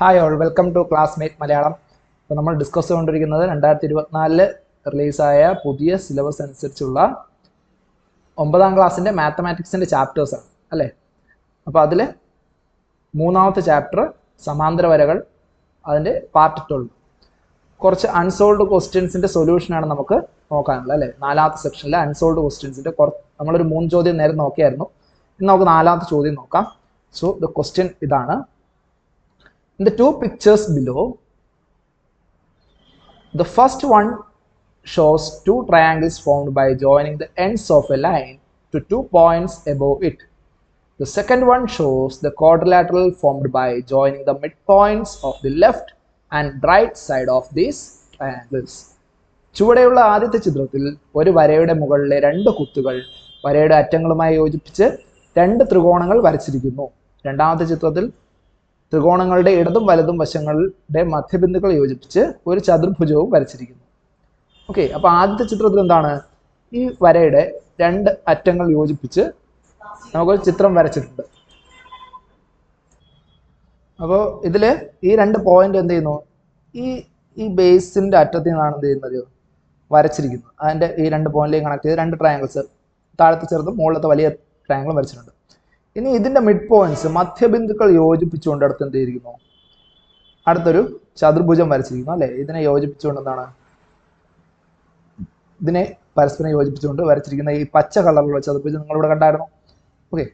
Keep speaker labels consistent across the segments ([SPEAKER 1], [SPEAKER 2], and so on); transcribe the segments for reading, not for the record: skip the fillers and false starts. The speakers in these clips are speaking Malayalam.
[SPEAKER 1] Hi all, welcome to classmate Malayalam. അപ്പോൾ നമ്മൾ ഡിസ്കസ് ചെയ്തുകൊണ്ടിരിക്കുന്നത് 2024 റിലീസായ പുതിയ സിലബസ് അനുസരിച്ചുള്ള 9ാം ക്ലാസ്സിൻ്റെ മാത്തമാറ്റിക്സിൻ്റെ ചാപ്റ്റേഴ്സാണ് അല്ലേ. അപ്പോൾ അതിൽ മൂന്നാമത്തെ ചാപ്റ്റർ സമാന്തര വരകൾ, അതിൻ്റെ പാർട്ട് 12. കുറച്ച് അൺസോൾവ്ഡ് ക്വസ്റ്റ്യൻസിൻ്റെ സൊല്യൂഷനാണ് നമുക്ക് നോക്കാനുള്ളത് അല്ലേ. 4ാമത്തെ സെക്ഷനിലെ അൺസോൾവ്ഡ് ക്വസ്റ്റ്യൻസിൻ്റെ നമ്മളൊരു 3 ചോദ്യം നേരം നോക്കിയായിരുന്നു. ഇന്ന് നമുക്ക് 4ാമത്തെ ചോദ്യം നോക്കാം. സോ ദ ക്വസ്റ്റ്യൻ ഇതാണ്: in the two pictures below, the first one shows two triangles formed by joining the ends of a line to 2 points above it. The second one shows the quadrilateral formed by joining the midpoints of the left and right side of these triangles. ചുവടെയുള്ള ആദ്യത്തെ ചിത്രത്തിൽ ഒരു വരയുടെ മുകളിലെ രണ്ട് കുത്തുകൾ വരയുടെ അറ്റങ്ങളുമായി യോജിപ്പിച്ച് രണ്ട് ത്രികോണങ്ങൾ വരച്ചിരിക്കുന്നു. രണ്ടാമത്തെ ചിത്രത്തിൽ ത്രികോണങ്ങളുടെ ഇടതും വലതും വശങ്ങളുടെ മധ്യബിന്ദുക്കൾ യോജിപ്പിച്ച് ഒരു ചതുർഭുജവും വരച്ചിരിക്കുന്നു. ഓക്കെ, അപ്പോൾ ആദ്യത്തെ ചിത്രത്തിൽ എന്താണ്? ഈ വരയുടെ രണ്ട് അറ്റങ്ങൾ യോജിപ്പിച്ച് നമുക്കൊരു ചിത്രം വരച്ചിട്ടുണ്ട്. അപ്പോൾ ഇതിൽ ഈ രണ്ട് പോയിന്റ് എന്ത് ചെയ്യുന്നു? ഈ ബേസിൻ്റെ അറ്റത്തിൽ നിന്നാണ് എന്ത് ചെയ്യുന്നത്? വരച്ചിരിക്കുന്നത്. അതിൻ്റെ ഈ രണ്ട് പോയിന്റിലേക്ക് കണക്ട് ചെയ്ത് രണ്ട് ട്രയാങ്കിൾസ്, താഴത്തെ ചെറുതും മുകളിലത്തെ വലിയ ട്രയാങ്കിളും വരച്ചിട്ടുണ്ട്. ഇനി ഇതിൻ്റെ മിഡ് പോയിന്റ്സ് മധ്യബിന്ദുക്കൾ യോജിപ്പിച്ചുകൊണ്ട് അടുത്ത് എന്ത് ചെയ്തിരിക്കുന്നു? അടുത്തൊരു ചതുർഭുജം വരച്ചിരിക്കുന്നു അല്ലേ. ഇതിനെ യോജിപ്പിച്ചുകൊണ്ട് എന്താണ്? ഇതിനെ പരസ്പരം യോജിപ്പിച്ചുകൊണ്ട് വരച്ചിരിക്കുന്ന ഈ പച്ച കളറിലുള്ള ചതുർഭുജം നിങ്ങളിവിടെ കണ്ടായിരുന്നു. ഓക്കെ,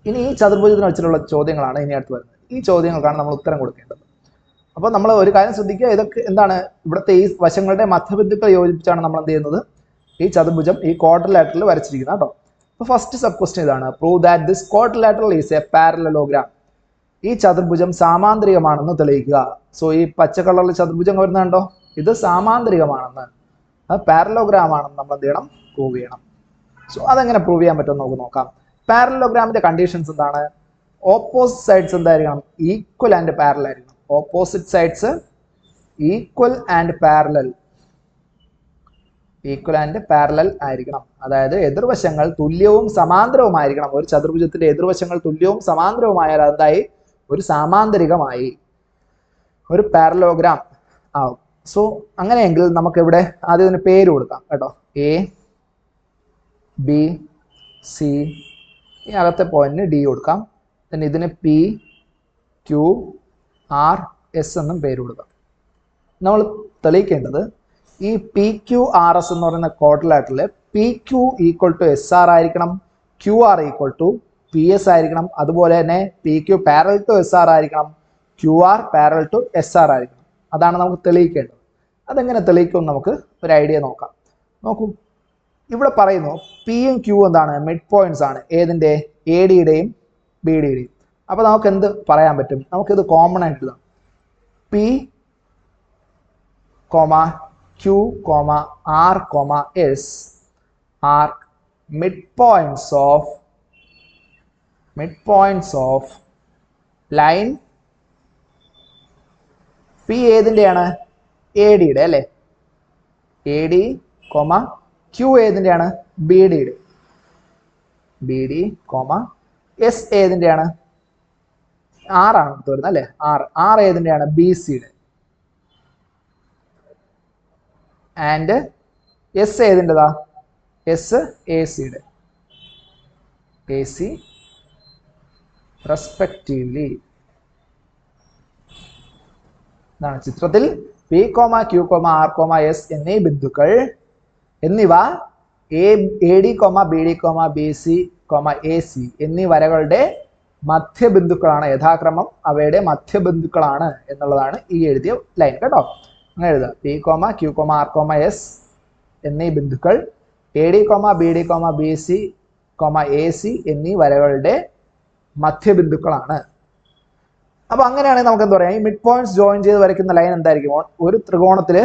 [SPEAKER 1] ഇനി ഈ ചതുർഭുജത്തിന് വെച്ചിട്ടുള്ള ചോദ്യങ്ങളാണ് ഇനി അടുത്ത് വരുന്നത്. ഈ ചോദ്യങ്ങൾക്കാണ് നമ്മൾ ഉത്തരം കൊടുക്കേണ്ടത്. അപ്പോൾ നമ്മൾ ഒരു കാര്യം ശ്രദ്ധിക്കുക, ഇതൊക്കെ എന്താണ്? ഇവിടുത്തെ ഈ വശങ്ങളുടെ മധ്യബിന്ദുക്കൾ യോജിപ്പിച്ചാണ് നമ്മൾ എന്ത് ചെയ്യുന്നത്? ഈ ചതുർഭുജം ഈ ക്വാഡ്രിലാറ്ററൽ വരച്ചിരിക്കുന്നത് കേട്ടോ. അപ്പോൾ ഫസ്റ്റ് സബ് ക്വസ്റ്റ്യൻ ഇതാണ്: prove that this quadrilateral is a parallelogram. ഈ ചതുർഭുജം സാമാന്തരികമാണെന്ന് തെളിയിക്കുക. സോ ഈ പച്ച കളറിൽ ചതുർഭുജം വരുന്നുണ്ടോ? ഇത് സാമാന്തരികമാണെന്ന്, അത് പാരലോഗ്രാം ആണെന്ന് നമ്മൾ എന്ത് ചെയ്യണം? പ്രൂവ് ചെയ്യണം. സോ അതെങ്ങനെ പ്രൂവ് ചെയ്യാൻ പറ്റുമെന്ന് നമുക്ക് നോക്കാം. പാരലോഗ്രാമിന്റെ കണ്ടീഷൻസ് എന്താണ്? ഓപ്പോസിറ്റ് സൈഡ്സ് എന്തായിരിക്കണം? ഈക്വൽ ആൻഡ് പാരലൽ ആയിരിക്കണം. Opposite sides equal and parallel, equal and parallel ആയിരിക്കണം. അതായത് എതിർവശങ്ങൾ തുല്യവും സമാന്തരവുമായിരിക്കണം. ഒരു ചതുർഭുജത്തിന്റെ എതിർവശങ്ങൾ തുല്യവും സമാന്തരവുമായാൽ എന്തായി? ഒരു സാമാന്തരികമായി, ഒരു പാരലോഗ്രാം ആവും. സോ അങ്ങനെയെങ്കിൽ നമുക്ക് ഇവിടെ ആദ്യം ഇതിന് പേര് കൊടുക്കാം കേട്ടോ. എ, ബി, സി, ഈ അകത്തെ പോയിന്റിന് ഡി കൊടുക്കാം. പിന്നെ ഇതിന് പി, ക്യു, ആർ, എസ് എന്നും പേര് കൊടുക്കാം. നമ്മൾ തെളിയിക്കേണ്ടത് ഈ പി ക്യു ആർ എസ് എന്ന് പറയുന്ന quadrilateral P Q equal to S R ആയിരിക്കണം, Q R equal to P S ആയിരിക്കണം. അതുപോലെ തന്നെ P Q parallel to S R ആയിരിക്കണം, Q R parallel to S R ആയിരിക്കണം. അതാണ് നമുക്ക് തെളിയിക്കേണ്ടത്. അതെങ്ങനെ തെളിയിക്കുമെന്ന് നമുക്ക് ഒരു ഐഡിയ നോക്കാം. നോക്കൂ, ഇവിടെ പറയുന്നു പിയും ക്യു എന്താണ്? മിഡ് പോയിന്റ്സ് ആണ്. ഏതിൻ്റെ? എ ഡിയുടെയും ബി ഡിയുടെയും. അപ്പോൾ നമുക്ക് എന്ത് പറയാൻ പറ്റും? നമുക്കിത് കോമൺ ആയിട്ട് ഇതാണ്: P comma Q, R, S are midpoints of line P ഏതിൻ്റെയാണ്? എ ഡിയുടെ അല്ലേ. എ ഡി കോമ ക്യു ഏതിൻ്റെയാണ്? ബി ഡിയുടെ. ബി ഡി കോമ എസ് ഏതിൻ്റെയാണ്? ആറാണ് എടുത്ത് വരുന്നത് അല്ലേ. ആർ ഏതിൻ്റെയാണ്? ബി സിയുടെ. ആൻഡ് എസ് ഏതിൻ്റെതാ? എസ് എ സിയുടെ. A C respectively. ഇതാണ് ചിത്രത്തിൽ P comma Q comma R comma S എന്നീ ബിന്ദുക്കൾ എന്നിവ A D comma B D comma B C comma A C എന്നീ വരകളുടെ മധ്യബിന്ദുക്കളാണ്. യഥാക്രമം അവയുടെ മധ്യബിന്ദുക്കളാണ് എന്നുള്ളതാണ് ഈ എഴുതിയ ലൈൻ കേട്ടോ. അങ്ങനെ എഴുതുക: P comma Q comma R comma S എന്നീ ബിന്ദുക്കൾ A D comma B D comma B C comma A C എന്നീ വരകളുടെ മധ്യബിന്ദുക്കളാണ്. അപ്പോൾ അങ്ങനെയാണെങ്കിൽ നമുക്ക് എന്താ പറയാം? ഈ മിഡ് പോയിന്റ്സ് ജോയിൻ ചെയ്ത് വരയ്ക്കുന്ന ലൈൻ എന്തായിരിക്കും? ഒരു ത്രികോണത്തിൽ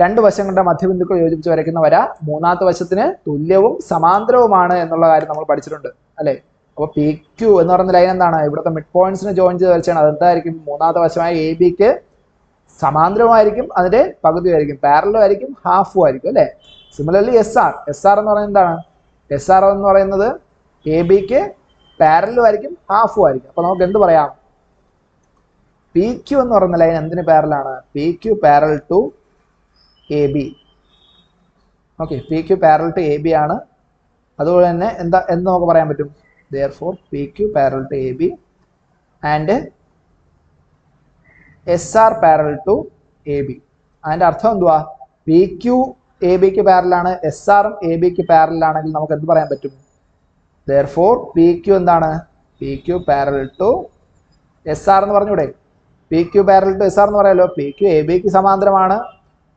[SPEAKER 1] രണ്ട് വശങ്ങളുടെ മധ്യബിന്ദുക്കൾ യോജിപ്പിച്ച് വരയ്ക്കുന്ന വര മൂന്നാമത്തെ വശത്തിന് തുല്യവും സമാന്തരവുമാണ് എന്നുള്ള കാര്യം നമ്മൾ പഠിച്ചിട്ടുണ്ട് അല്ലേ. അപ്പോൾ പി ക്യു എന്ന് പറയുന്ന ലൈൻ എന്താണ്? ഇവിടുത്തെ മിഡ് പോയിന്റ്സിനെ ജോയിൻ ചെയ്ത് വരച്ചാണ്. അതെന്തായിരിക്കും? മൂന്നാമത്തെ വശമായ എ ബിക്ക് സമാന്തരമായിരിക്കും, അതിന്റെ പകുതിയായിരിക്കും, പാരലലും ആയിരിക്കും, ഹാഫും ആയിരിക്കും അല്ലേ. സിമിലർലി എസ് ആർ എന്ന് പറയുന്നത് എന്താണ്? എസ് ആർ എന്ന് പറയുന്നത് എ ബിക്ക് പാരലലും ആയിരിക്കും, ഹാഫും ആയിരിക്കും. അപ്പൊ നമുക്ക് എന്ത് പറയാം? പി ക്യു എന്ന് പറയുന്ന ലൈൻ എന്തിന് പാരലാണ്? P Q parallel to A B. Okay, P Q parallel to A B ആണ്. അതുപോലെ തന്നെ എന്ത് നമുക്ക് പറയാൻ പറ്റും? therefore P Q parallel to A B and S R parallel to A B. അതിൻ്റെ അർത്ഥം എന്തുവാ? പി ക്യു എ ബിക്ക് പാരലാണ്, എസ് ആറും എ ബിക്ക് പാരലാണെങ്കിൽ നമുക്ക് എന്ത് പറയാൻ പറ്റും? therefore പി ക്യു എന്താണ്? P Q parallel to S R എന്ന് പറഞ്ഞൂടെ? P Q parallel to S R എന്ന് പറയാലോ. പി ക്യു എ ബിക്ക് സമാന്തരമാണ്,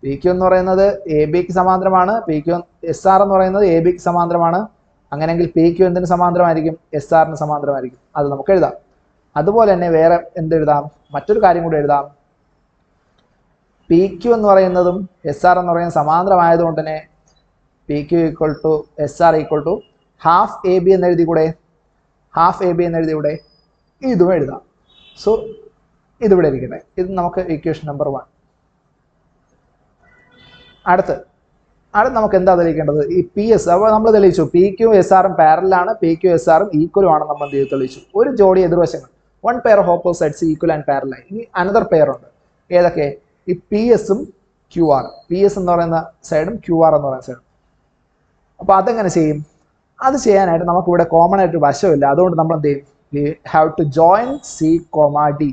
[SPEAKER 1] പി ക്യു എന്ന് പറയുന്നത് എ ബിക്ക് സമാന്തരമാണ്, പി ക്യു എസ് ആർ എന്ന് പറയുന്നത് എ ബിക്ക് സമാന്തരമാണ്. അങ്ങനെയെങ്കിൽ പി ക്യു എന്തിന് സമാന്തരമായിരിക്കും? എസ് ആറിന് സമാന്തരമായിരിക്കും. അത് നമുക്ക് എഴുതാം. അതുപോലെ തന്നെ വേറെ എന്തെഴുതാം? മറ്റൊരു കാര്യം കൂടി എഴുതാം. പി ക്യു എന്ന് പറയുന്നതും എസ് ആർ എന്ന് പറയുന്നത് സമാന്തരമായതുകൊണ്ട് തന്നെ P Q equal to S R equal to half A B എന്ന് എഴുതിക്കൂടെ? ഹാഫ് എ ബി എന്ന് എഴുതിക്കൂടെ? ഇതും എഴുതാം. സോ ഇതിവിടെ ഇരിക്കട്ടെ. ഇത് നമുക്ക് ഇക്വേഷൻ നമ്പർ 1. അടുത്ത് നമുക്ക് എന്താ തെളിയിക്കേണ്ടത്? ഈ പി എസ്. അപ്പോൾ നമ്മൾ തെളിയിച്ചു പി ക്യു എസ് ആറും പാരലാണ്, പി ക്യു എസ് ആറും ഈക്വലും ആണ്. നമ്മൾ എന്ത് ചെയ്തു? തെളിയിച്ചു. ഒരു ജോഡി എതിർവശങ്ങൾ, 1 pair of opposites equal and parallel. ഇനി അനദർ പെയർ ഉണ്ട്. ഏതൊക്കെ? ഈ പി എസും ക്യു ആർ. പി എസ് എന്ന് പറയുന്ന സൈഡും ക്യു ആർ എന്ന് പറയുന്ന സൈഡും. അപ്പോൾ അതെങ്ങനെ ചെയ്യും? അത് ചെയ്യാനായിട്ട് നമുക്ക് ഇവിടെ കോമൺ ആയിട്ട് വശമില്ല. അതുകൊണ്ട് നമ്മൾ എന്ത് ചെയ്യും? We have to join C comma D.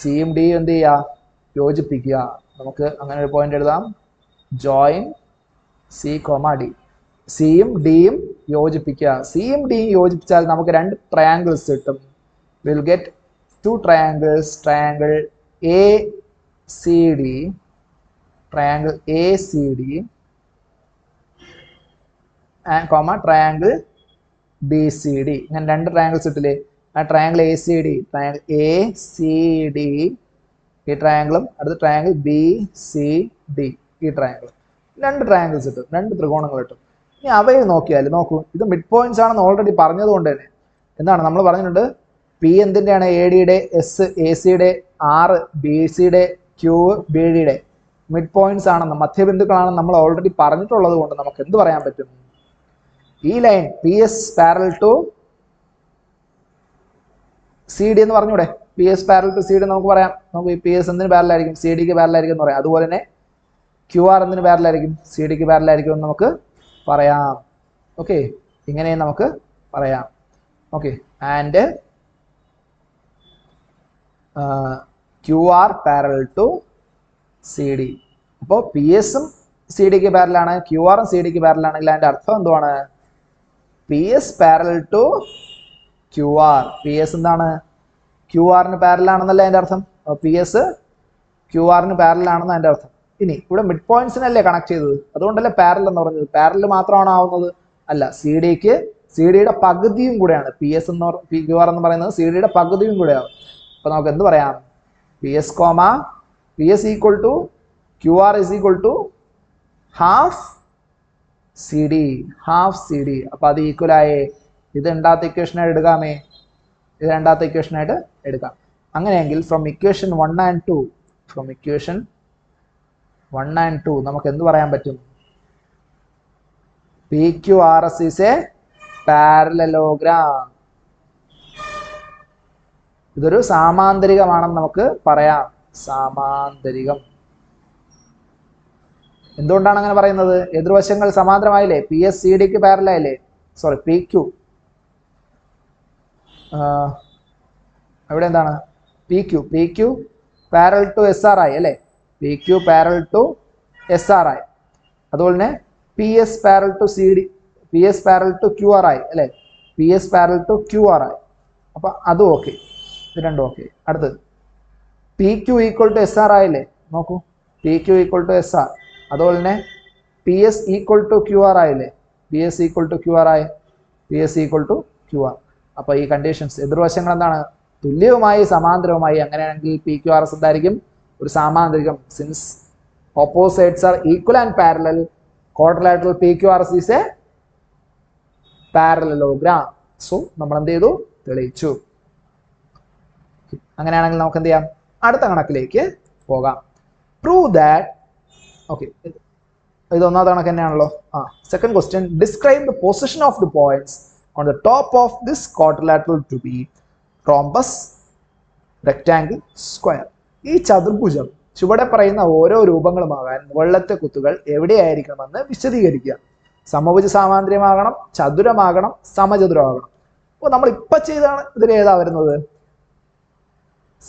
[SPEAKER 1] സിയും ഡിയും എന്ത് ചെയ്യുക? യോജിപ്പിക്കുക. നമുക്ക് അങ്ങനെ ഒരു പോയിന്റ് എഴുതാം. Join C comma D. സിയും ഡിയും യോജിപ്പിക്കുക. സിയും ഡിയും യോജിപ്പിച്ചാൽ നമുക്ക് 2 ട്രയാങ്കിൾസ് കിട്ടും. Will get 2 triangles. Triangle A C D, triangle A C D comma triangle B C D. ഇങ്ങനെ 2 ട്രയാങ്കിൾസ് കിട്ടില്ലേ? ആ triangle A C D, triangle A C D, ഈ ട്രയാങ്കിളും അടുത്ത ട്രയാങ്കിൾ ബി സി ഡി, ഈ ട്രയാങ്കിൾ. 2 ട്രയാങ്കിൾസ് കിട്ടും, 2 ത്രികോണങ്ങൾ കിട്ടും. ഇനി അവയെ നോക്കിയാൽ നോക്കൂ, ഇത് മിഡ് പോയിന്റ്സ് ആണെന്ന് ഓൾറെഡി പറഞ്ഞതുകൊണ്ട് തന്നെ എന്താണ് നമ്മൾ പറഞ്ഞിട്ടുണ്ട്? പി എന്തിൻ്റെയാണ്? എ ഡിയുടെ, എസ് എ സിയുടെ, ആറ് ബി സിയുടെ, ക്യൂ ബി ഡിയുടെ മിഡ് പോയിന്റ്സ് ആണെന്ന്, മധ്യബിന്ദുക്കളാണെന്ന് നമ്മൾ ഓൾറെഡി പറഞ്ഞിട്ടുള്ളത് കൊണ്ട് നമുക്ക് എന്ത് പറയാൻ പറ്റും? ഈ line P S parallel to C D എന്ന് പറഞ്ഞൂടെ? P S parallel to C D നമുക്ക് പറയാം. നമുക്ക് ഈ പി എസ് എന്തിന് പാരലായിരിക്കും? സി ഡിക്ക് പാരലായിരിക്കും എന്ന് പറയാം. അതുപോലെ തന്നെ ക്യു ആർ എന്തിന് പാരലായിരിക്കും? സി ഡിക്ക് പാരലായിരിക്കും എന്ന് നമുക്ക് പറയാം. ഓക്കെ, ഇങ്ങനെയും നമുക്ക് പറയാം. Okay, and Q R parallel to C D. അപ്പോൾ പി എസും സി ഡിക്ക് പാരലാണ്, ക്യു ആറും സി ഡിക്ക് പാരലാണെങ്കിൽ അതിൻ്റെ അർത്ഥം എന്തുവാണ്? P S parallel to Q R. P S എന്താണ്? ക്യു ആറിന് പാരലാണെന്നല്ല അതിൻ്റെ അർത്ഥം. പി എസ് ക്യു ആറിന് പാരലാണെന്ന് അതിൻ്റെ അർത്ഥം. ഇനി ഇവിടെ മിഡ് പോയിന്റ്സിനല്ലേ കണക്ട് ചെയ്തത്, അതുകൊണ്ടല്ലേ പാരൽ എന്ന് പറഞ്ഞത്. പാരൽ മാത്രമാണ് ആവുന്നത്? അല്ല, സി ഡിക്ക് സി ഡിയുടെ പകുതിയും കൂടെയാണ്. പി എസ് എന്ന് പി ക്യു ആർ എന്ന് പറയുന്നത് സി ഡിയുടെ പകുതിയും കൂടെയാവും. അപ്പോൾ നമുക്ക് എന്ത് പറയാം? P S comma P S equal to Q R is equal to half C D, half C D. അപ്പോൾ അത് ഈക്വലായേ. ഇത് രണ്ടാമത്തെ ഇക്വേഷനായിട്ട് എടുക്കാമേ? ഇത് രണ്ടാമത്തെ ഇക്വേഷനായിട്ട് എടുക്കാം. അങ്ങനെയെങ്കിൽ from equation 1 and 2, from equation 1 and 2 നമുക്ക് എന്ത് പറയാൻ പറ്റും? P Q R S is a parallelogram. ഇതൊരു സാമാന്തരികമാണെന്ന് നമുക്ക് പറയാം. സാമാന്തരികം. എന്തുകൊണ്ടാണ് അങ്ങനെ പറയുന്നത്? എതിർവശങ്ങൾ സമാന്തരമായില്ലേ? പി എസ് സി ഡിക്ക് പാരലായില്ലേ? സോറി, പി ക്യു അവിടെ എന്താണ്? P Q parallel to S R ആയി അല്ലേ? P Q parallel to S R ആയി. അതുപോലെ തന്നെ P S parallel to C D, P S parallel to Q R ആയി അല്ലേ? P S parallel to Q R ആയി. അപ്പം അതും ഓക്കെ, ഇത് രണ്ടും ഓക്കെ. അടുത്തത് P Q equal to S R ആയില്ലേ? നോക്കൂ, P Q equal to S R. അതുപോലെ തന്നെ P S equal to Q R ആയില്ലേ? P S equal to Q R ആയി, P S equal to Q R. അപ്പോൾ ഈ കണ്ടീഷൻസ് എതിർവശങ്ങൾ എന്താണ്? തുല്യവുമായി സമാന്തരവുമായി. അങ്ങനെയാണെങ്കിൽ പി ക്യു ആർ എസ് എന്തായിരിക്കും? ഒരു സാമാന്തരികം. Since opposites are equal and parallel, quadrilateral P Q R S is a parallelogram. So നമ്മൾ എന്ത് ചെയ്തു? തെളിയിച്ചു. അങ്ങനെയാണെങ്കിൽ നമുക്ക് എന്ത് ചെയ്യാം? അടുത്ത കണക്കിലേക്ക് പോകാം. Prove that. ഓക്കെ, ഇത് ഒന്നാമത്തെ കണക്ക് തന്നെയാണല്ലോ. Second question, describe the position of the points on the top of this quadrilateral to be rhombus, rectangle, square. ഈ ചതുർഭുജം ചുവടെ പറയുന്ന ഓരോ രൂപങ്ങളുമാകാൻ മുകളിലത്തെ കുത്തുകൾ എവിടെയായിരിക്കണമെന്ന് വിശദീകരിക്കുക. സമഭുജ സാമാന്തര്യമാകണം, ചതുരമാകണം, സമചതുരമാകണം. അപ്പോൾ നമ്മൾ ഇപ്പൊ ചെയ്താണ് ഇതിൽ ഏതാ വരുന്നത്?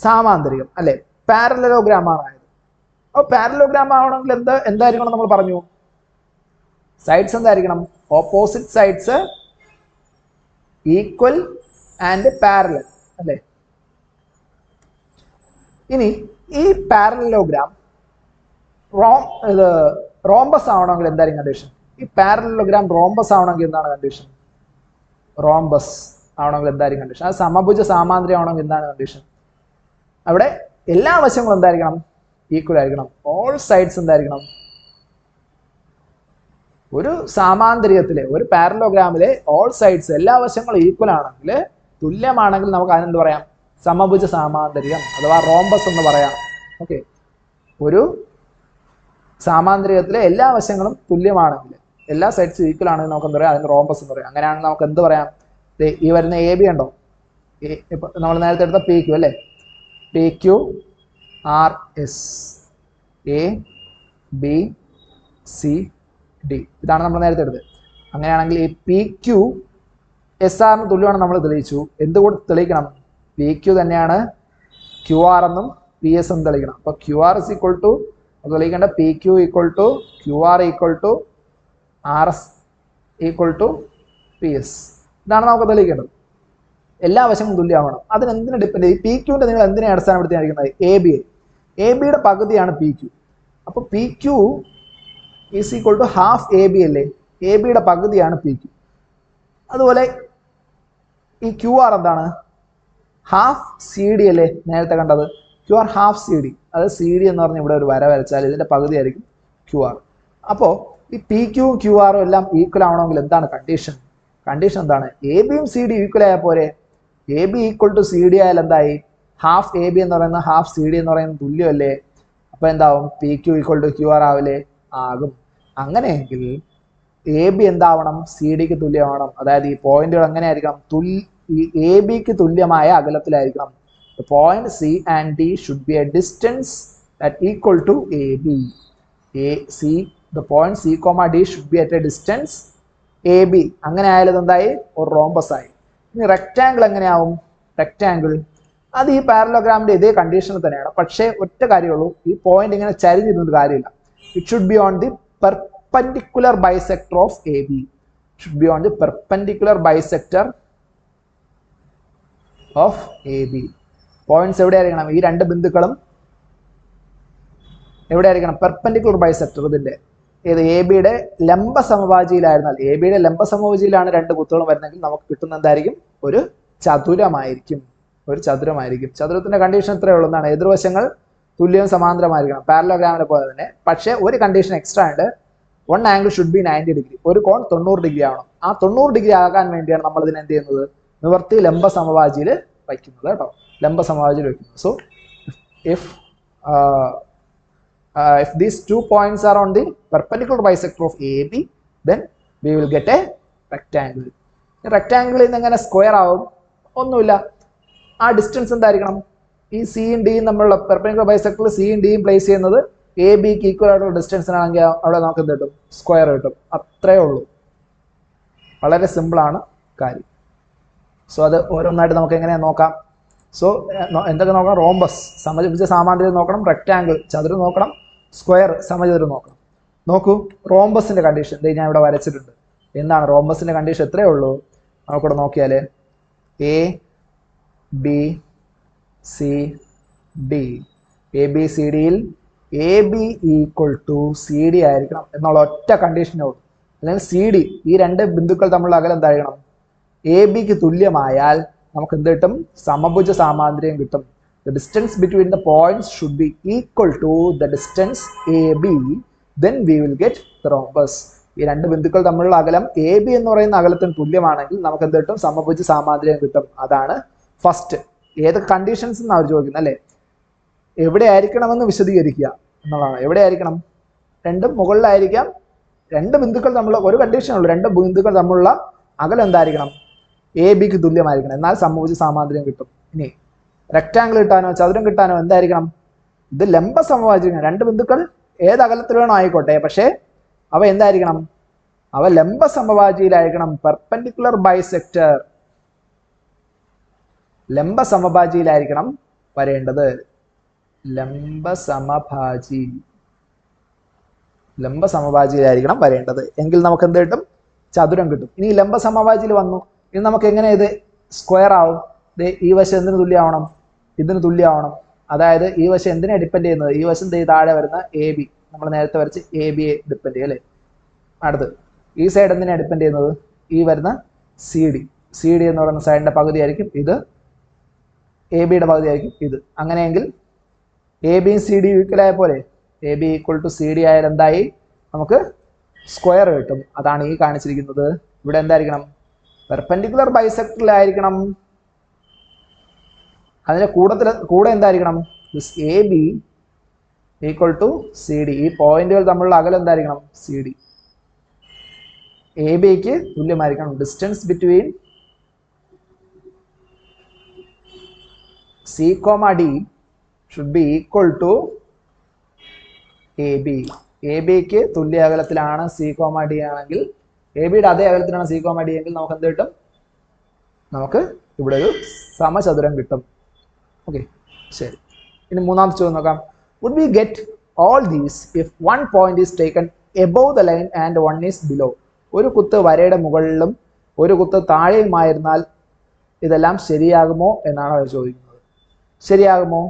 [SPEAKER 1] സാമാന്തരികം അല്ലെ, പാരലലോഗ്രാം ആണ്. അപ്പോൾ പാരലലോഗ്രാം ആവണമെങ്കിൽ എന്തായിരിക്കണം നമ്മൾ പറഞ്ഞു? സൈഡ്സ് എന്തായിരിക്കണം? Opposite sides equal and parallel അല്ലെ. ഇനി ഈ പാരലലോഗ്രാം റോംബസ് ആവണമെങ്കിൽ എന്തായിരിക്കും കണ്ടീഷൻ? ഈ പാരലലോഗ്രാം റോംബസ് ആവണമെങ്കിൽ എന്താണ് കണ്ടീഷൻ? റോംബസ് ആവണമെങ്കിൽ എന്തായിരിക്കും കണ്ടീഷൻ? അത് സമഭുജ സാമാന്തര്യം ആവണമെങ്കിൽ എന്താണ് കണ്ടീഷൻ? അവിടെ എല്ലാ വശങ്ങളും എന്തായിരിക്കണം? ഈക്വൽ ആയിരിക്കണം. ഓൾ സൈഡ്സ് എന്തായിരിക്കണം? ഒരു സാമാന്തരികത്തിലെ ഒരു പാരലോഗ്രാമിലെ ഓൾ സൈഡ്സ് എല്ലാ വശങ്ങളും ഈക്വൽ ആണെങ്കിൽ, തുല്യമാണെങ്കിൽ നമുക്ക് അതിനെന്ത് പറയാം? സമഭുജ സാമാന്തരികം അഥവാ റോംബസ് എന്ന് പറയാം. ഓക്കെ, ഒരു സാമാന്തരികത്തിലെ എല്ലാ വശങ്ങളും തുല്യമാണെങ്കിൽ, എല്ലാ സൈഡ്സും ഈക്വൽ ആണെങ്കിൽ നമുക്ക് എന്താ പറയാം? അതിന് റോംബസ് എന്ന് പറയാം. അങ്ങനെയാണെങ്കിൽ നമുക്ക് എന്ത് പറയാം? ഈ വരുന്ന എ ബി ഉണ്ടോ? ഇപ്പൊ നമ്മൾ നേരത്തെ എടുത്ത പി ക്യു അല്ലേ? P Q R S, A B C D, ഇതാണ് നമ്മൾ നേരത്തെ എടുത്തത്. അങ്ങനെയാണെങ്കിൽ ഈ പി ക്യു എസ് ആറിന് തുല്യമാണ് നമ്മൾ തെളിയിച്ചു. എന്തുകൊണ്ട് തെളിയിക്കണം? പി ക്യു തന്നെയാണ് ക്യു ആർ എന്നും പി എസ് എന്നും തെളിയിക്കണം. അപ്പോൾ Q R is equal to തെളിയിക്കേണ്ട P Q equal to Q R equal to R S equal to P S. ഇതാണ് നമുക്ക് തെളിയിക്കേണ്ടത്. എല്ലാ വശങ്ങളും തുല്യമാവണം. അതിനെന്തിനെ ഡിപ്പെൻഡ് ചെയ്യും? പി ക്യുവിൻ്റെ നിങ്ങൾ എന്തിനെ അടിസ്ഥാനപ്പെടുത്തിയിരിക്കുന്നത്? A B. എ ബിയുടെ പകുതിയാണ് പി ക്യു. അപ്പോൾ P Q is equal to half A B അല്ലേ? എ ബിയുടെ പകുതിയാണ് പി ക്യു. അതുപോലെ ഈ ക്യു ആർ എന്താണ്? ഹാഫ് സി ഡി അല്ലേ നേരത്തെ കണ്ടത്? Q R half C D. അത് സി ഡി എന്ന് പറഞ്ഞ് ഇവിടെ ഒരു വര വരച്ചാൽ ഇതിന്റെ പകുതിയായിരിക്കും ക്യു ആർ. അപ്പോൾ ഈ പി ക്യുവും ക്യു ആറും എല്ലാം ഈക്വൽ ആവണമെങ്കിൽ എന്താണ് കണ്ടീഷൻ? കണ്ടീഷൻ എന്താണ്? എ ബിയും സി ഡി ഈക്വൽ ആയാൽ പോരെ? A B equal to C D ആയാൽ എന്തായി? ഹാഫ് എ ബി എന്ന് പറയുന്ന ഹാഫ് സി ഡി എന്ന് പറയുന്നത് തുല്യമല്ലേ? അപ്പൊ എന്താവും? P Q equal to Q R ആവില്ലേ? ആകും. അങ്ങനെയെങ്കിൽ എ ബി എന്താവണം? സി ഡിക്ക് തുല്യമാവണം. അതായത് ഈ പോയിന്റുകൾ എങ്ങനെയായിരിക്കണം? ഈ എ ബിക്ക് തുല്യമായ അകലത്തിലായിരിക്കണം. The point C and D should be a distance that equal to AB. The point C, D should be at a distance AB. അങ്ങനെ ആയാലും എന്തായി? ഒരു റോംബസ് ആയി. ഇനി റെക്റ്റാങ്കിൾ എങ്ങനെയാവും? റെക്റ്റാങ്കിൾ അത് ഈ പാരലോഗ്രാമിന്റെ ഇതേ കണ്ടീഷനിൽ തന്നെയാണ്. പക്ഷേ ഒറ്റ കാര്യമുള്ളൂ, ഈ പോയിന്റ് ഇങ്ങനെ ചരിഞ്ഞിരുന്നത് കാര്യമില്ല. It should be on the perpendicular bisector of A B. Should be on the perpendicular bisector of A B. Points എവിടെയായിരിക്കണം? ഈ രണ്ട് ബിന്ദുക്കളും എവിടെയായിരിക്കണം? Perpendicular bisector. ഇതിന്റെ ഏത്? എ ബിയുടെ ലംബ സമഭാജിയിലായിരുന്നാൽ, എ ബിയുടെ ലംബ സമഭാജിയിലാണ് രണ്ട് കുത്തുകളും വരുന്നെങ്കിൽ നമുക്ക് കിട്ടുന്ന എന്തായിരിക്കും? ഒരു ചതുരമായിരിക്കും. ഒരു ചതുരമായിരിക്കും. ചതുരത്തിന്റെ കണ്ടീഷൻ ഇത്രയേ ഉള്ളൂ. എന്താണ്? എതിർവശങ്ങൾ തുല്യവും സമാന്തരമായിരിക്കണം, പാരലോഗ്രാമിനെ പോലെ തന്നെ. പക്ഷേ ഒരു കണ്ടീഷൻ എക്സ്ട്രാ ഉണ്ട്. One angle should be 90 degree. ഒരു കോൺ 90 ഡിഗ്രി ആവണം. ആ 90 ഡിഗ്രി ആകാൻ വേണ്ടിയാണ് നമ്മൾ ഇതിനെ എന്ത് ചെയ്യുന്നത്? നിവർത്തി ലംബ സമഭാജിയിൽ വയ്ക്കുന്നത് കേട്ടോ. ലംബ സമഭാജിയിൽ വയ്ക്കുന്നത്. So if these 2 points are on the perpendicular bisector of AB, then we will get a rectangle. റെക്ടാംഗിളിൽ നിന്ന് എങ്ങനെ സ്ക്വയർ ആവും? ഒന്നുമില്ല. ആ ഡിസ്റ്റൻസ് എന്തായിരിക്കണം? ഈ സിയും ഡിയും തമ്മിലുള്ള പെർപെൻഡിക്കുലർ ബൈസെക്ടറിൽ സിയും ഡിയും പ്ലേസ് ചെയ്യുന്നത് എ ബിക്ക് ഈക്വൽ ആയിട്ടുള്ള ഡിസ്റ്റൻസിനാണെങ്കിൽ അവിടെ നമുക്ക് എന്ത് കിട്ടും? സ്ക്വയർ കിട്ടും. അത്രേ ഉള്ളൂ. വളരെ സിമ്പിളാണ് കാര്യം. സോ അത് ഓരോന്നായിട്ട് നമുക്ക് എങ്ങനെയാണ് നോക്കാം. സോ എന്തൊക്കെ നോക്കണം? റോംബസ് സമഭുജ സാമാന്തര്യം നോക്കണം, റെക്ടാംഗിൾ ചതുരം നോക്കണം, സ്ക്വയർ സമചതുരം നോക്കണം. നോക്കൂ റോംബസിന്റെ കണ്ടീഷൻ ഞാൻ ഇവിടെ വരച്ചിട്ടുണ്ട്. എന്താണ് റോംബസിന്റെ കണ്ടീഷൻ? എത്രയേ ഉള്ളൂ. നമുക്കിവിടെ നോക്കിയാൽ A B C D, A B C ഡിയിൽ A B equal to C D ആയിരിക്കണം എന്നുള്ള ഒറ്റ കണ്ടീഷനേ ഉള്ളൂ. അല്ലെങ്കിൽ സി ഡി ഈ രണ്ട് ബിന്ദുക്കൾ തമ്മിലുള്ള അകലം എന്തായിരിക്കണം? എ ബിക്ക് തുല്യമായാൽ നമുക്ക് എന്ത് കിട്ടും? സമഭുജ സാമാന്തര്യം കിട്ടും. The distance between the points should be equal to the distance AB, then we will get the rhombus. ഈ രണ്ട് ബിന്ദുക്കൾ തമ്മിലുള്ള അകലം എ ബി എന്ന് പറയുന്ന അകലത്തിന് തുല്യമാണെങ്കിൽ നമുക്ക് എന്ത് കിട്ടും? സമഭുജ സാമാന്തര്യം കിട്ടും. അതാണ് ഫസ്റ്റ്. ഏതൊക്കെ കണ്ടീഷൻസ് എന്ന് അവർ ചോദിക്കുന്നത് അല്ലേ? എവിടെ ആയിരിക്കണമെന്ന് വിശദീകരിക്കുക എന്നുള്ളതാണ്. എവിടെ ആയിരിക്കണം? രണ്ടും മുകളിലായിരിക്കാം. രണ്ട് ബിന്ദുക്കൾ തമ്മിലുള്ള ഒരു കണ്ടീഷനുള്ളൂ. രണ്ട് ബിന്ദുക്കൾ തമ്മിലുള്ള അകലം എന്തായിരിക്കണം? എ ബിക്ക് തുല്യമായിരിക്കണം. എന്നാൽ സമഭുജ സാമാന്തര്യം കിട്ടും. ഇനി റെക്ടാംഗിൾ കിട്ടാനോ ചതുരം കിട്ടാനോ എന്തായിരിക്കണം? ഇത് ലംബ സമവാചികൾ, രണ്ട് ബിന്ദുക്കൾ ഏത് അകലത്തിൽ വേണോ ആയിക്കോട്ടെ, പക്ഷേ അവ എന്തായിരിക്കണം? അവ ലംബ സമവാചിയിലായിരിക്കണം. പെർപെൻഡിക്കുലർ ബൈസെക്ടർ ലംബ സമഭാജിയിലായിരിക്കണം വരേണ്ടത്. ലംബ സമഭാജിയിലായിരിക്കണം വരേണ്ടത്. എങ്കിൽ നമുക്ക് എന്ത് കിട്ടും? ചതുരം കിട്ടും. ഇനി ലംബ സമഭാജിയിൽ വന്നു, ഇനി നമുക്ക് എങ്ങനെ ഇത് സ്ക്വയർ ആവും? ഈ വശം എന്തിനു തുല്യമാവണം? ഇതിന് തുല്യമാവണം. അതായത് ഈ വശം എന്തിനെ ഡിപ്പെൻഡ് ചെയ്യുന്നത്? ഈ വശം താഴെ വരുന്ന എ ബി, നമ്മൾ നേരത്തെ വരച്ച് എ ബിയെ ഡിപ്പെൻഡ് ചെയ്യും അല്ലേ. അടുത്ത് ഈ സൈഡ് എന്തിനാ ഡിപ്പെൻഡ് ചെയ്യുന്നത്? ഈ വരുന്ന സി ഡി എന്ന് പറയുന്ന സൈഡിന്റെ പകുതി ആയിരിക്കും ഇത്, എ ബിയുടെ പകുതി ആയിരിക്കും ഇത്. അങ്ങനെയെങ്കിൽ എ ബിയും സി ഡി ഈക്വൽ ആയ പോലെ, A B equal to C D ആയാൽ എന്തായി? നമുക്ക് സ്ക്വയർ കിട്ടും. അതാണ് ഈ കാണിച്ചിരിക്കുന്നത്. ഇവിടെ എന്തായിരിക്കണം? പെർപെൻഡിക്കുലർ ബൈസെക്ടറിലായിരിക്കണം. അതിന്റെ കൂടെ എന്തായിരിക്കണം? A B equal to C D. ഈ പോയിന്റുകൾ തമ്മിലുള്ള അകലം എന്തായിരിക്കണം? C D. എ ബിക്ക് തുല്യമായിരിക്കണം. Distance between C, D should be equal to AB. ABക്ക് തുല്യ അകലത്തിലാണ് C, D ആണെങ്കിൽ, ABയുടെ അതേ അകലത്തിലാണ് C, D എങ്കിൽ നമുക്ക് എന്ത് കിട്ടും? നമുക്ക് ഇവിടെ ഒരു സമചതുരം കിട്ടും. ഓക്കെ, ശരി. ഇനി മൂന്നാമത്തെ ചോദ്യം നോക്കാം. Would we get all these if one point is taken above the line and one is below? ഒരു കുത്ത് വരയുടെ മുകളിലും ഒരു കുത്ത് താഴെയുമായിരുന്നാൽ ഇതെല്ലാം ശരിയാകുമോ എന്നാണ് അവർ ചോദിക്കുന്നത്. ശരിയാകുമോ?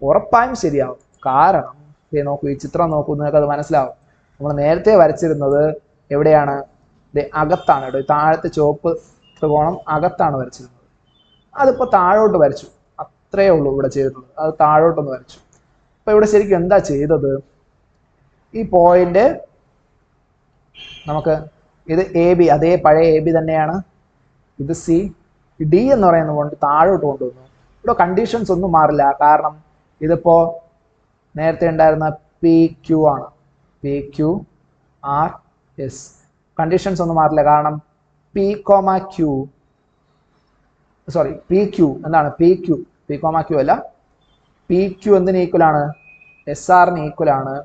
[SPEAKER 1] ഉറപ്പായും ശരിയാവും. കാരണം നോക്കൂ, ഈ ചിത്രം നോക്കൂ, നിങ്ങൾക്ക് അത് മനസ്സിലാവും. നമ്മൾ നേരത്തെ വരച്ചിരുന്നത് എവിടെയാണ്? അകത്താണ്. ഇവിടെ താഴത്തെ ചുവപ്പ് ത്രികോണം അകത്താണ് വരച്ചിരുന്നത്. അതിപ്പോൾ താഴോട്ട് വരച്ചു, അത്രയേ ഉള്ളൂ ഇവിടെ ചെയ്തിട്ടുള്ളത്. അത് താഴോട്ടൊന്ന് വരച്ചു. അപ്പോൾ ഇവിടെ ശരിക്കും എന്താ ചെയ്തത്? ഈ പോയിന്റ് നമുക്ക് ഇത് എ ബി, അതേ പഴയ എ ബി തന്നെയാണ്. ഇത് സി, ഡി എന്ന് പറയുന്ന പോയിന്റ് താഴോട്ട് കൊണ്ടുവന്നു. ഇവിടെ കണ്ടീഷൻസ് ഒന്നും മാറില്ല. കാരണം ഇതിപ്പോ നേരത്തെ ഉണ്ടായിരുന്ന പി ക്യു ആണ്. P Q R S. Conditions ഒന്നും മാറില്ല. കാരണം P comma Q, sorry P Q എന്താണ്? P Q, P comma Q അല്ല, പി ക്യു എന്തിന് ഈക്വൽ ആണ്? എസ് ആറിന് ഈക്വൽ ആണ്.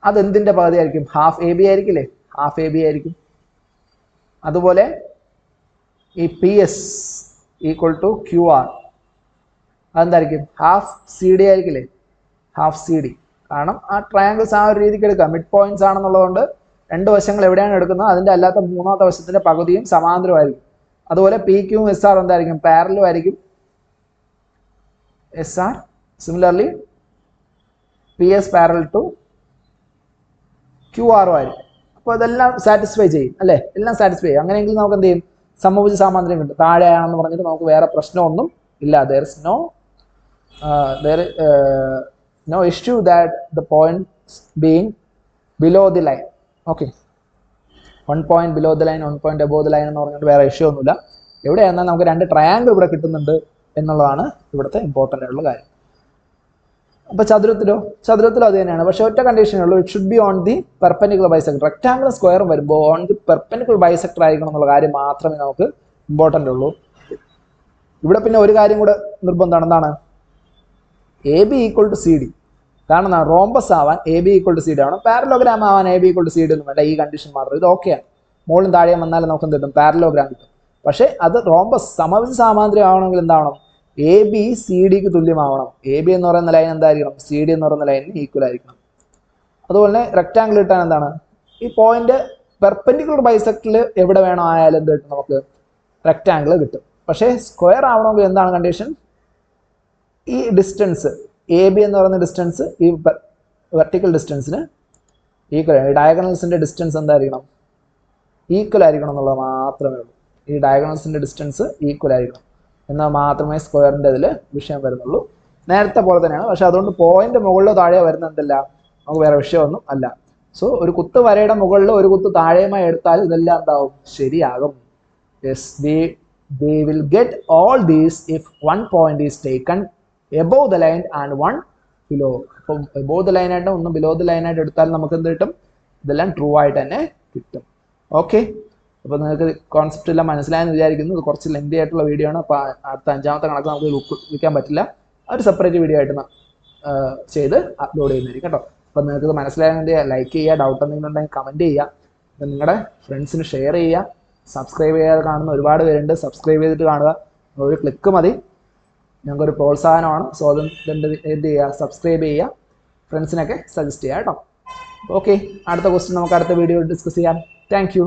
[SPEAKER 1] അതെന്തിന്റെ പകുതി ആയിരിക്കും? ഹാഫ് എ ബി ആയിരിക്കില്ലേ? ഹാഫ് എ ബി ആയിരിക്കും. അതുപോലെ ഈ P S equal to Q R, അതെന്തായിരിക്കും? ഹാഫ് സി ഡി ആയിരിക്കില്ലേ? Half C D. കാരണം ആ ട്രയാങ്കിൾസ് ആ ഒരു രീതിക്ക് എടുക്കാം. മിഡ് പോയിന്റ്സ് ആണെന്നുള്ളതുകൊണ്ട് രണ്ട് വശങ്ങൾ എവിടെയാണ് എടുക്കുന്നത് അതിന്റെ അല്ലാത്ത മൂന്നാമത്തെ വശത്തിന്റെ പകുതിയും സമാന്തരമായിരിക്കും. അതുപോലെ പി ക്യൂവും എസ് ആർ എന്തായിരിക്കും? പാരലലും ആയിരിക്കും. S R similarly P S parallel to Q ആറും ആയിരിക്കും. അപ്പോൾ ഇതെല്ലാം സാറ്റിസ്ഫൈ ചെയ്യും അല്ലേ? എല്ലാം സാറ്റിസ്ഫൈ ചെയ്യും. അങ്ങനെയെങ്കിൽ നമുക്ക് എന്ത് ചെയ്യും? സമഭുജ സാമാന്തരം കിട്ടും. താഴെയാണെന്ന് പറഞ്ഞിട്ട് നമുക്ക് വേറെ പ്രശ്നമൊന്നും ഇല്ല. there is no issue that the point being below the line. Okay, 1 point below the line, 1 point above the line എന്ന് പറഞ്ഞിട്ട് വേറെ ഇഷ്യൂ ഒന്നുമില്ല. എവിടെയാണെന്നാൽ നമുക്ക് രണ്ട് ട്രയാങ്കിൾ ഇവിടെ കിട്ടുന്നുണ്ട് എന്നുള്ളതാണ് ഇവിടുത്തെ ഇമ്പോർട്ടൻ്റ് ആയിട്ടുള്ള കാര്യം. അപ്പോൾ ചതുരത്തിലോ അത് തന്നെയാണ്. പക്ഷേ ഒറ്റ കണ്ടീഷനേ ഉള്ളൂ. It should be on the perpendicular bisector. Rectangle സ്ക്വയറും വരുമ്പോൾ ഓൺ ദി പെർപെൻഡിക്കുലർ ബൈസെക്ടർ ആയിരിക്കണം എന്നുള്ള കാര്യം മാത്രമേ നമുക്ക് ഇമ്പോർട്ടൻ്റ് ഉള്ളൂ. ഇവിടെ പിന്നെ ഒരു കാര്യം കൂടെ നിർബന്ധമാണ്. എന്താണ്? A B equal to C D. കാരണം എന്താണ്? റോംബസ് ആവാൻ A B equal to C D ആവണം. പാരലോഗ്രാം ആവാൻ A B equal to C D ഒന്നും വേണ്ട. ഈ കണ്ടീഷൻ മാത്രം. ഇത് ഓക്കെയാണ്. മുകളിലും താഴെയും വന്നാലും നമുക്ക് എന്ത് കിട്ടും? പാരലോഗ്രാം കിട്ടും. പക്ഷേ അത് റോംബസ് സമഭുജ സാമാന്തരം ആവണമെങ്കിൽ എന്താവണം? എ ബി സി ഡിക്ക് തുല്യമാവണം. എ ബി എന്ന് പറയുന്ന ലൈൻ എന്തായിരിക്കണം? സി ഡി എന്ന് പറയുന്ന ലൈനിന് ഈക്വൽ ആയിരിക്കണം. അതുപോലെ തന്നെ റെക്ടാംഗിൾ കിട്ടാൻ എന്താണ്? ഈ പോയിന്റ് പെർപെൻഡിക്കുലർ ബൈസെക്ടറിൽ എവിടെ വേണോ ആയാലും എന്ത് കിട്ടും? നമുക്ക് റെക്ടാംഗിൾ കിട്ടും. പക്ഷേ സ്ക്വയർ ആവണമെങ്കിൽ എന്താണ് കണ്ടീഷൻ? ഈ ഡിസ്റ്റൻസ് എ ബി എന്ന് പറയുന്ന ഡിസ്റ്റൻസ് ഈ വെർട്ടിക്കൽ ഡിസ്റ്റൻസിന് ഈക്വൽ ആണ്. ഈ ഡയഗണൽസിന്റെ ഡിസ്റ്റൻസ് എന്തായിരിക്കണം? ഈക്വൽ ആയിരിക്കണം എന്നുള്ളത് മാത്രമേ ഉള്ളൂ. ഈ ഡയഗണൽസിന്റെ ഡിസ്റ്റൻസ് ഈക്വൽ ആയിരിക്കണം എന്നാൽ മാത്രമേ സ്ക്വയറിൻ്റെ ഇതിൽ വിഷയം വരുന്നുള്ളൂ. നേരത്തെ പോലെ തന്നെയാണ്. പക്ഷെ അതുകൊണ്ട് പോയിന്റ് മുകളിലോ താഴെയോ വരുന്ന എന്തല്ല, നമുക്ക് വേറെ വിഷയമൊന്നും അല്ല. സോ ഒരു കുത്ത് വരയുടെ മുകളിലോ ഒരു കുത്ത് താഴെയുമായി എടുത്താൽ ഇതെല്ലാം എന്താവും? ശരിയാകും. Yes, we will get all these if one point is taken above the line and one below. അപ്പോൾ above the line ആയിട്ട് ഒന്ന് below the line ആയിട്ട് എടുത്താൽ നമുക്ക് എന്ത് കിട്ടും? ഇതെല്ലാം ട്രൂ ആയിട്ട് തന്നെ കിട്ടും. ഓക്കെ, അപ്പോൾ നിങ്ങൾക്ക് കോൺസെപ്റ്റ് എല്ലാം മനസ്സിലായെന്ന് വിചാരിക്കുന്നു. ഇത് കുറച്ച് ലെങ്തി ആയിട്ടുള്ള വീഡിയോ ആണ്. അപ്പോൾ അടുത്ത 5ാമത്തെ കണക്ക് നമുക്ക് വിൽക്കാൻ പറ്റില്ല. ഒരു സെപ്പറേറ്റ് വീഡിയോ ആയിട്ട് ചെയ്ത് അപ്ലോഡ് ചെയ്യുന്നതായിരിക്കും കേട്ടോ. അപ്പം നിങ്ങൾക്ക് ഇത് മനസ്സിലായെങ്കിൽ ലൈക്ക് ചെയ്യുക, ഡൗട്ട് എന്തെങ്കിലും ഉണ്ടെങ്കിൽ കമൻറ്റ് ചെയ്യുക, അപ്പം നിങ്ങളുടെ ഫ്രണ്ട്സിന് ഷെയർ ചെയ്യുക. സബ്സ്ക്രൈബ് ചെയ്യാതെ കാണുന്ന ഒരുപാട് പേരുണ്ട്, സബ്സ്ക്രൈബ് ചെയ്തിട്ട് കാണുക. ഒരു ക്ലിക്ക് മതി, ഞങ്ങൾക്കൊരു പ്രോത്സാഹനമാണ്. സോ അത് എന്ത് ചെയ്യുക, സബ്സ്ക്രൈബ് ചെയ്യുക, ഫ്രണ്ട്സിനൊക്കെ സജസ്റ്റ് ചെയ്യുക കേട്ടോ. ഓക്കെ, അടുത്ത ക്വസ്റ്റ്യൻ നമുക്ക് അടുത്ത വീഡിയോയിൽ ഡിസ്കസ് ചെയ്യാം. Thank you.